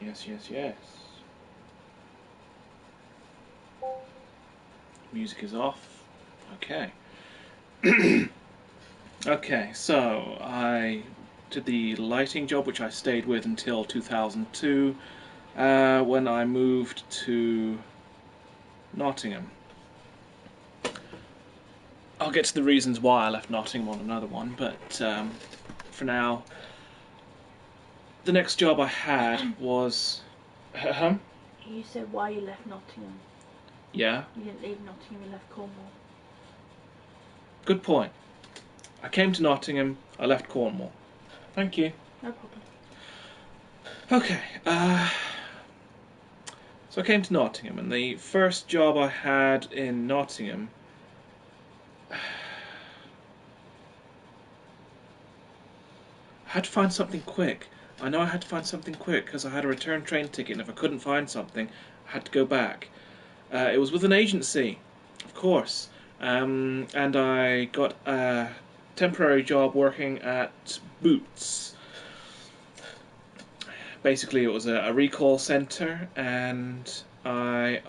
Yes. Music is off. Okay. Okay, so I did the lighting job, which I stayed with until 2002, when I moved to Nottingham. I'll get to the reasons why I left Nottingham on another one, but for now, the next job I had was... You said why you left Nottingham. Yeah? You didn't leave Nottingham, you left Cornwall. Good point. I came to Nottingham, I left Cornwall. Thank you. No problem. Okay, so I came to Nottingham, and the first job I had in Nottingham... I had to find something quick. I know I had to find something quick because I had a return train ticket, and if I couldn't find something, I had to go back. It was with an agency, of course, and I got a temporary job working at Boots. Basically, it was a recall centre, and I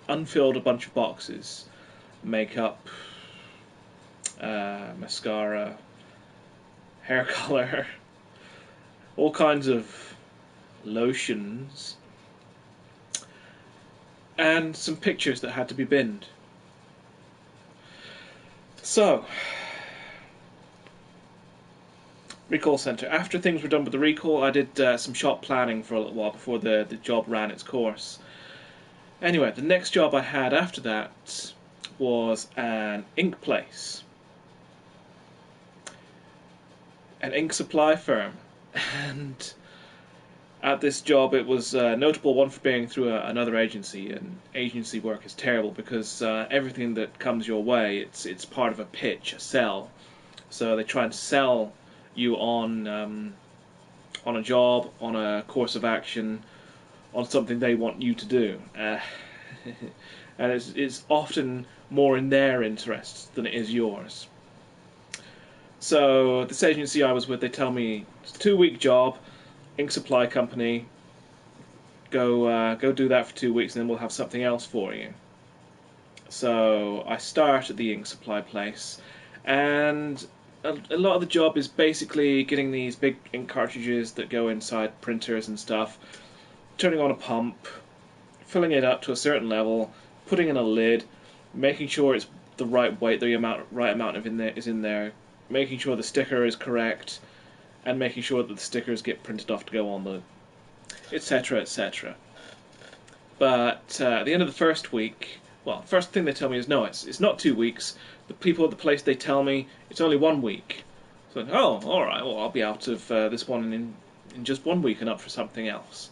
unfilled a bunch of boxes. Makeup, mascara, hair colour, all kinds of lotions, and some pictures that had to be binned. So, recall centre. After things were done with the recall, I did some shop planning for a little while before the job ran its course. Anyway, the next job I had after that was an ink place. An ink supply firm. And at this job, it was a notable one for being through another agency, and agency work is terrible because everything that comes your way, it's part of a pitch, a sell. So they try and sell you on a job, on a course of action, on something they want you to do, and it's often more in their interests than it is yours. So this agency I was with, they tell me it's a 2-week job, ink supply company. Go do that for 2 weeks, and then we'll have something else for you. So I start at the ink supply place, and a lot of the job is basically getting these big ink cartridges that go inside printers and stuff, turning on a pump, filling it up to a certain level, putting in a lid, making sure it's the right weight, the right amount of is in there, making sure the sticker is correct, and making sure that the stickers get printed off to go on the, etc., etc. But at the end of the first week, well, first thing they tell me is no, it's not 2 weeks. The people at the place, they tell me it's only 1 week. So, oh, all right, well, I'll be out of this one in just 1 week and up for something else.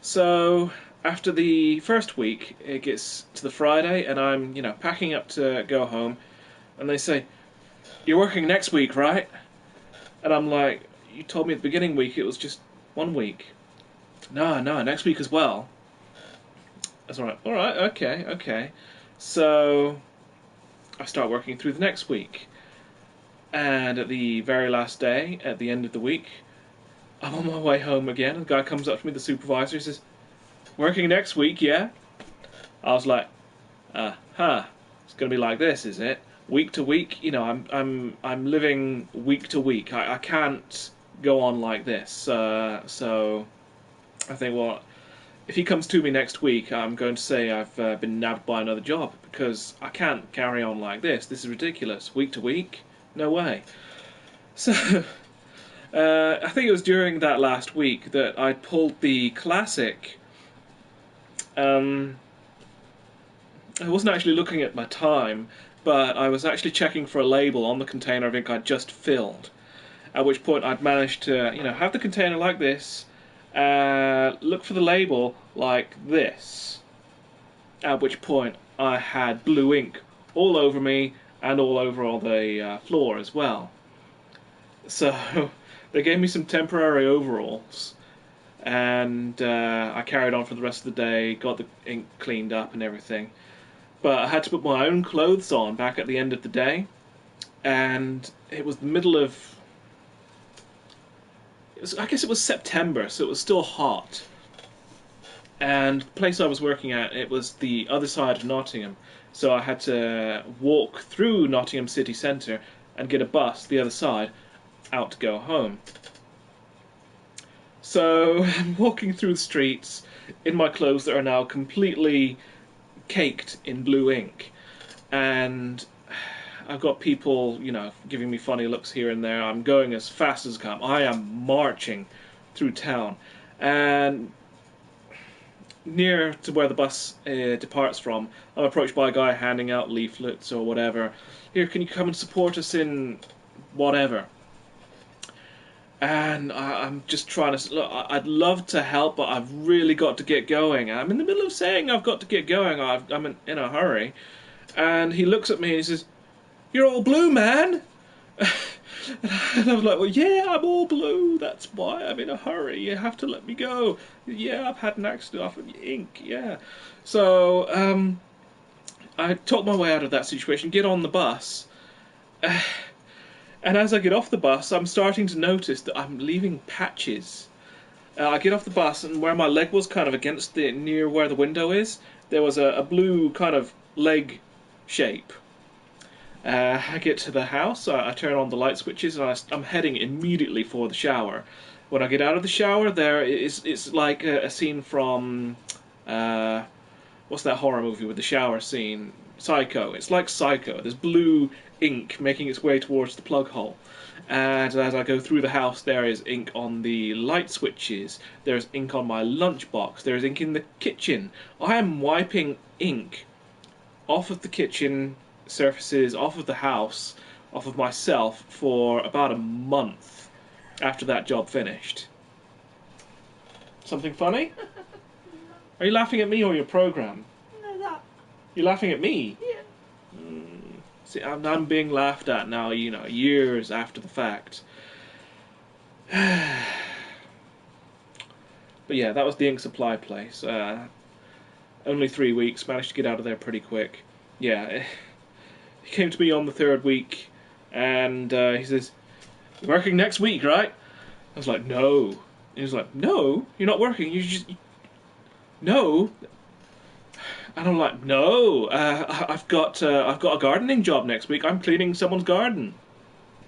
So after the first week, it gets to the Friday, and I'm, packing up to go home, and they say, "You're working next week, right?" And I'm like, "You told me at the beginning week it was just 1 week." No, next week as well. That's all right, okay. So I start working through the next week, and at the very last day, at the end of the week, I'm on my way home again, and the guy comes up to me, the supervisor, he says, "Working next week, yeah?" I was like, it's going to be like this, is it? Week to week, I'm living week to week. I can't go on like this. So I think, well, if he comes to me next week, I'm going to say I've been nabbed by another job, because I can't carry on like this. This is ridiculous. Week to week? No way. So I think it was during that last week that I pulled the classic. I wasn't actually looking at my time, but I was actually checking for a label on the container of ink I'd just filled. At which point I'd managed to, have the container like this, look for the label like this. At which point I had blue ink all over me and all over the floor as well. So they gave me some temporary overalls, and I carried on for the rest of the day, got the ink cleaned up and everything. But I had to put my own clothes on back at the end of the day, and it was the middle of I guess it was September, so it was still hot. And the place I was working at, it was the other side of Nottingham, so I had to walk through Nottingham city centre and get a bus the other side out to go home. So I'm walking through the streets in my clothes that are now completely caked in blue ink, and I've got people, giving me funny looks here and there. I'm going as fast as I can. I am marching through town, and near to where the bus departs from, I'm approached by a guy handing out leaflets or whatever. Here, can you come and support us in whatever? And I'm just trying to look. I'd love to help, but I've really got to get going. I'm in the middle of saying I've got to get going. I'm in a hurry, and he looks at me and he says, "You're all blue, man." And I was like, "Well, yeah, I'm all blue. That's why I'm in a hurry. You have to let me go. Yeah, I've had an accident off of ink. Yeah." So I talked my way out of that situation. Get on the bus. And as I get off the bus, I'm starting to notice that I'm leaving patches. I get off the bus, and where my leg was kind of against near where the window is, there was a blue kind of leg shape. I get to the house, I turn on the light switches, and I'm heading immediately for the shower. When I get out of the shower, it's like a scene from what's that horror movie with the shower scene? Psycho. It's like Psycho. There's blue ink making its way towards the plug hole. And as I go through the house, there is ink on the light switches. There's ink on my lunchbox. There's ink in the kitchen. I am wiping ink off of the kitchen surfaces, off of the house, off of myself for about a month after that job finished. Something funny? Are you laughing at me or your program? No, that. You're laughing at me? Yeah. See, I'm being laughed at now, years after the fact. But yeah, that was the ink supply place. Only 3 weeks, managed to get out of there pretty quick. Yeah, he came to me on the 3rd week, and he says, "You're working next week, right?" I was like, "No." He was like, "No, you're not working. No." And I'm like, "No, I've got a gardening job next week. I'm cleaning someone's garden.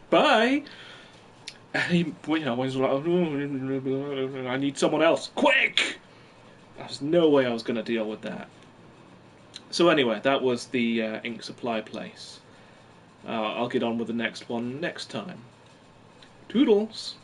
Bye." And he, was like, "I need someone else, quick!" There's no way I was going to deal with that. So anyway, that was the ink supply place. I'll get on with the next one next time. Toodles.